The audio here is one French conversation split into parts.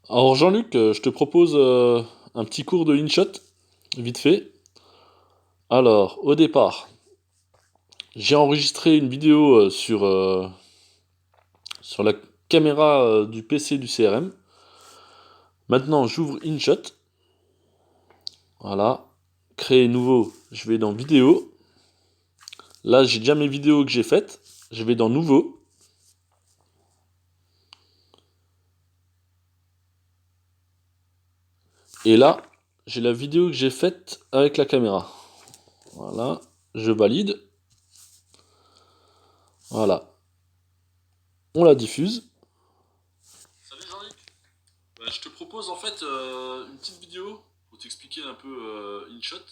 Alors Jean-Luc, je te propose un petit cours de InShot, vite fait. Alors, au départ, j'ai enregistré une vidéo sur la caméra du PC du CRM. Maintenant, j'ouvre InShot. Voilà. Créer nouveau, je vais dans vidéo. Là, j'ai déjà mes vidéos que j'ai faites. Je vais dans nouveau. Et là, j'ai la vidéo que j'ai faite avec la caméra. Voilà. Je valide. Voilà. On la diffuse. Salut Jean-Luc. Je te propose en fait une petite vidéo pour t'expliquer un peu InShot.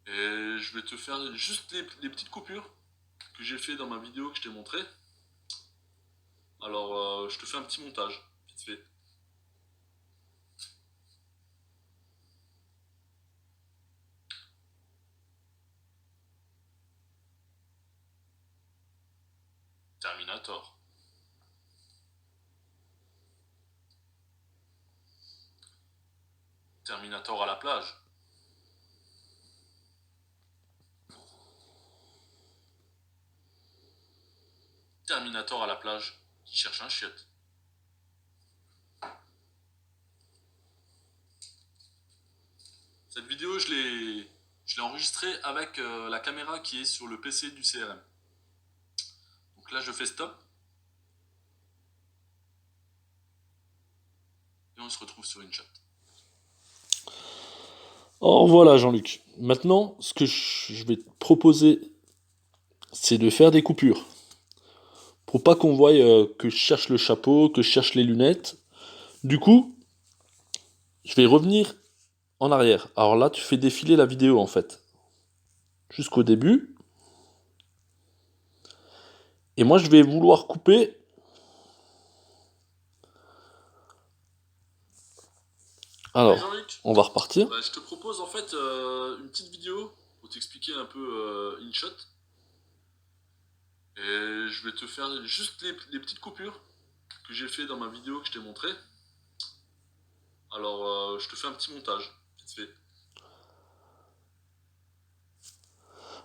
Et je vais te faire juste les petites coupures que j'ai fait dans ma vidéo que je t'ai montré. Alors je te fais un petit montage, vite fait. Terminator. Terminator à la plage. Terminator à la plage qui cherche un chiotte. Cette vidéo, je l'ai enregistrée avec la caméra qui est sur le PC du CRM. Donc là, je fais stop. Et on se retrouve sur InShot. Or voilà Jean-Luc. Maintenant, ce que je vais te proposer, c'est de faire des coupures. Pour pas qu'on voie que je cherche le chapeau, que je cherche les lunettes. Du coup, je vais revenir en arrière. Alors là, tu fais défiler la vidéo en fait. Jusqu'au début. Et moi, je vais vouloir couper. Alors, on va repartir. Je te propose en fait une petite vidéo pour t'expliquer un peu InShot. Et je vais te faire juste les petites coupures que j'ai fait dans ma vidéo que je t'ai montré. Alors, je te fais un petit montage, vite fait.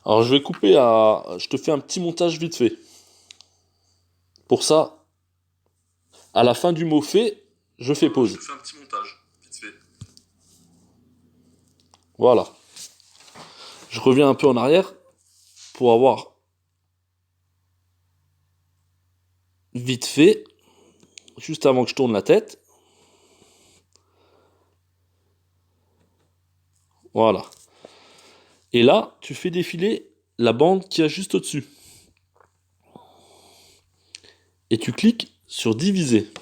Alors, je vais couper à. Je te fais un petit montage vite fait. Pour ça, à la fin du mot fait, je fais pause. Je te fais un petit montage, vite fait. Voilà. Je reviens un peu en arrière pour avoir vite fait, juste avant que je tourne la tête. Voilà. Et là, tu fais défiler la bande qui est juste au-dessus. Et tu cliques sur diviser.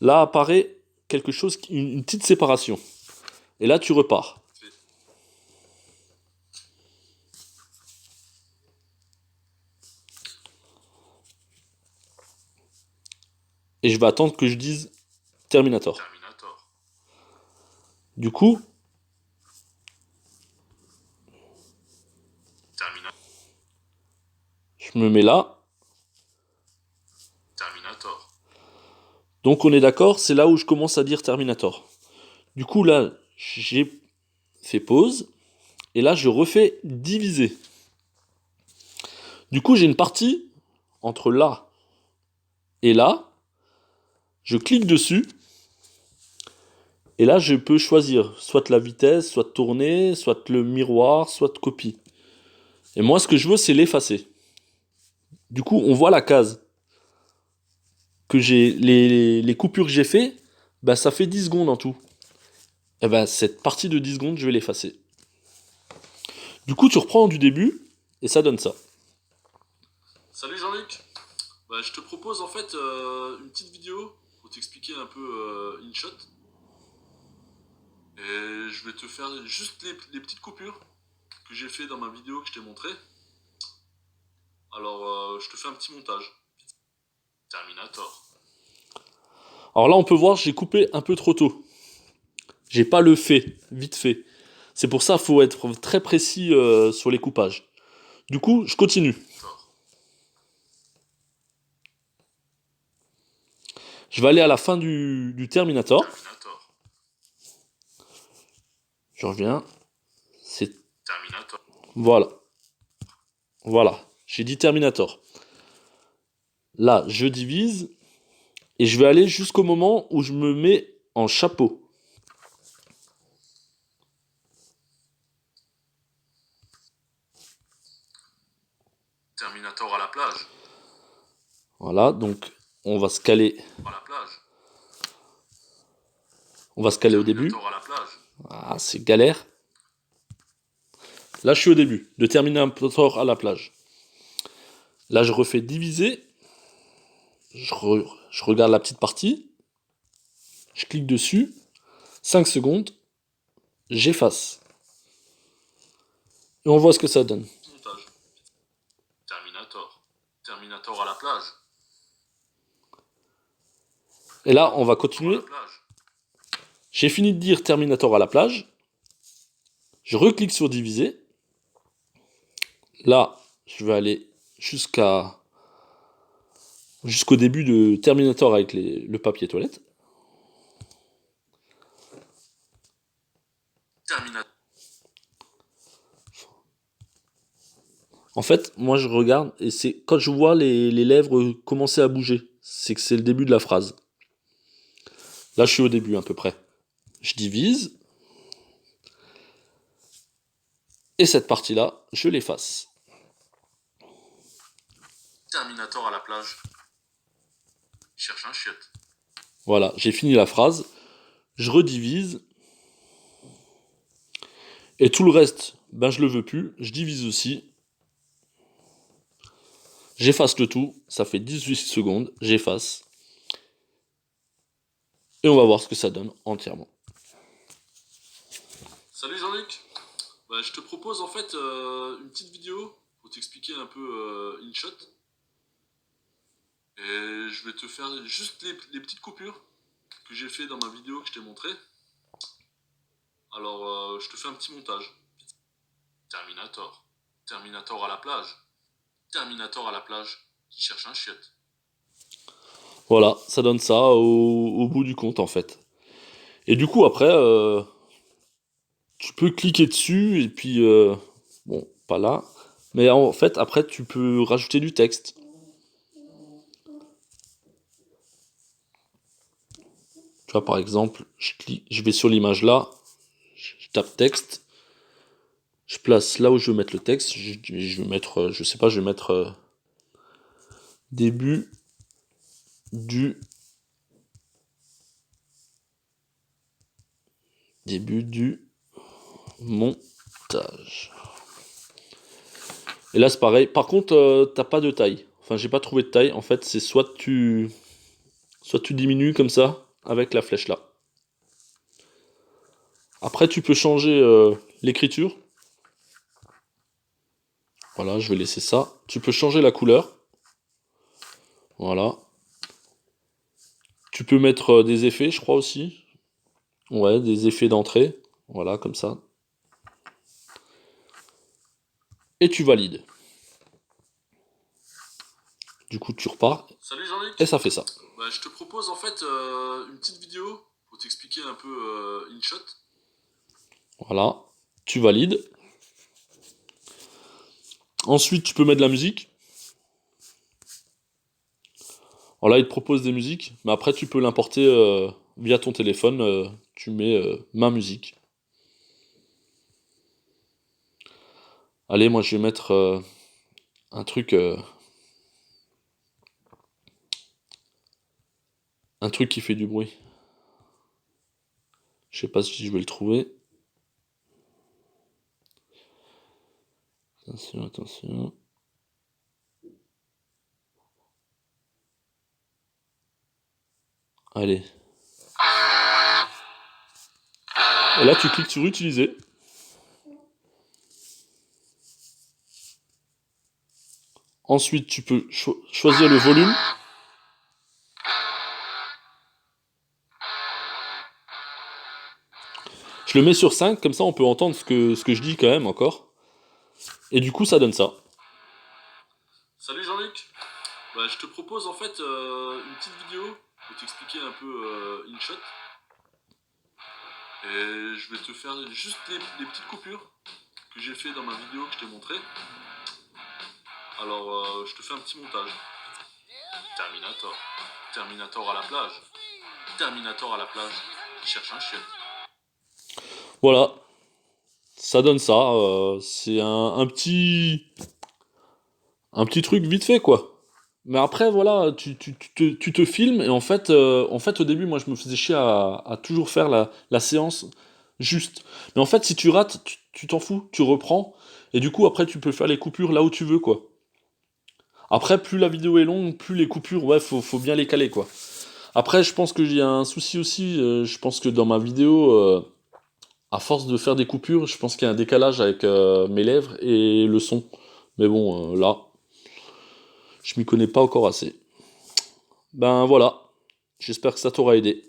Là apparaît quelque chose, une petite séparation. Et là, tu repars. Et je vais attendre que je dise Terminator. Terminator. Du coup, je me mets là. Terminator. Donc on est d'accord, c'est là où je commence à dire Terminator. Du coup là, j'ai fait pause. Et là, je refais diviser. Du coup, j'ai une partie entre là et là. Je clique dessus. Et là, je peux choisir soit la vitesse, soit tourner, soit le miroir, soit copie. Et moi, ce que je veux, c'est l'effacer. Du coup, on voit la case que j'ai, les coupures que j'ai fait, bah, ça fait 10 secondes en tout. Et bah, cette partie de 10 secondes, je vais l'effacer. Du coup, tu reprends du début, et ça donne ça. Salut Jean-Luc. Je te propose en fait une petite vidéo pour t'expliquer un peu InShot. Et je vais te faire juste les petites coupures que j'ai fait dans ma vidéo que je t'ai montré. Alors, je te fais un petit montage. Terminator. Alors là, on peut voir, j'ai coupé un peu trop tôt. J'ai pas le fait, vite fait. C'est pour ça qu'il faut être très précis sur les coupages. Du coup, je continue. Je vais aller à la fin du Terminator. Je reviens. C'est Terminator. Voilà. Voilà. J'ai dit Terminator. Là, je divise. Et je vais aller jusqu'au moment où je me mets en chapeau. Terminator à la plage. Voilà, donc on va se caler. À la plage. On va se caler au début. Terminator à la plage. Ah, c'est galère. Là, je suis au début. De Terminator à la plage. Là, je refais diviser. Je regarde la petite partie. Je clique dessus. 5 secondes. J'efface. Et on voit ce que ça donne. Montage. Terminator. Terminator à la plage. Et là, on va À continuer. la plage. J'ai fini de dire Terminator à la plage. Je reclique sur diviser. Là, je vais aller jusqu'au début de Terminator avec le papier toilette. Terminator. En fait, moi je regarde et c'est quand je vois les lèvres commencer à bouger, c'est que c'est le début de la phrase. Là, je suis au début à peu près. Je divise. Et cette partie-là, je l'efface. Terminator à la plage. Cherche un chiotte. Voilà, j'ai fini la phrase. Je redivise. Et tout le reste, ben je le veux plus. Je divise aussi. J'efface le tout. Ça fait 18 secondes. J'efface. Et on va voir ce que ça donne entièrement. Salut Jean-Luc. Bah, je te propose en fait une petite vidéo pour t'expliquer un peu InShot. Et je vais te faire juste les petites coupures que j'ai fait dans ma vidéo que je t'ai montré. Alors je te fais un petit montage. Terminator. Terminator à la plage. Terminator à la plage qui cherche un chiotte. Voilà, ça donne ça au bout du compte en fait. Et du coup après, tu peux cliquer dessus et puis bon, pas là, mais en fait après tu peux rajouter du texte. Tu vois par exemple, je vais sur l'image là, je tape texte, je place là où je veux mettre le texte, je vais mettre, je sais pas, je vais mettre début du montage. Et là c'est pareil. Par contre, t'as pas de taille. Enfin, j'ai pas trouvé de taille. En fait, c'est soit tu diminues comme ça avec la flèche là. Après, tu peux changer l'écriture. Voilà, je vais laisser ça. Tu peux changer la couleur. Voilà. Tu peux mettre des effets, je crois aussi. Ouais, des effets d'entrée. Voilà, comme ça. Et tu valides. Du coup, tu repars. Salut Jean-Luc. Et ça fait ça. Bah, je te propose en fait une petite vidéo pour t'expliquer un peu InShot. Voilà. Tu valides. Ensuite, tu peux mettre de la musique. Alors là, il te propose des musiques, mais après, tu peux l'importer via ton téléphone. Tu mets ma musique. Allez, moi, je vais mettre un truc, un truc qui fait du bruit. Je sais pas si je vais le trouver. Attention, attention. Allez. Et là, tu cliques sur utiliser. Ensuite, tu peux choisir le volume. Je le mets sur 5, comme ça on peut entendre ce que je dis quand même encore. Et du coup, ça donne ça. Salut Jean-Luc. Bah, je te propose en fait une petite vidéo pour t'expliquer un peu in shot. Et je vais te faire juste les petites coupures que j'ai fait dans ma vidéo que je t'ai montré. Alors, je te fais un petit montage. Terminator. Terminator à la plage. Terminator à la plage. Il cherche un chien. Voilà, ça donne ça. C'est un petit truc vite fait, quoi. Mais après, voilà, tu te filmes et en fait, au début, moi, je me faisais chier à toujours faire la séance juste. Mais en fait, si tu rates, tu t'en fous, tu reprends. Et du coup, après, tu peux faire les coupures là où tu veux, quoi. Après, plus la vidéo est longue, plus les coupures, ouais, faut bien les caler, quoi. Après, je pense que j'ai un souci aussi. Je pense que dans ma vidéo, à force de faire des coupures, je pense qu'il y a un décalage avec mes lèvres et le son. Mais bon, là, je m'y connais pas encore assez. Ben voilà, j'espère que ça t'aura aidé.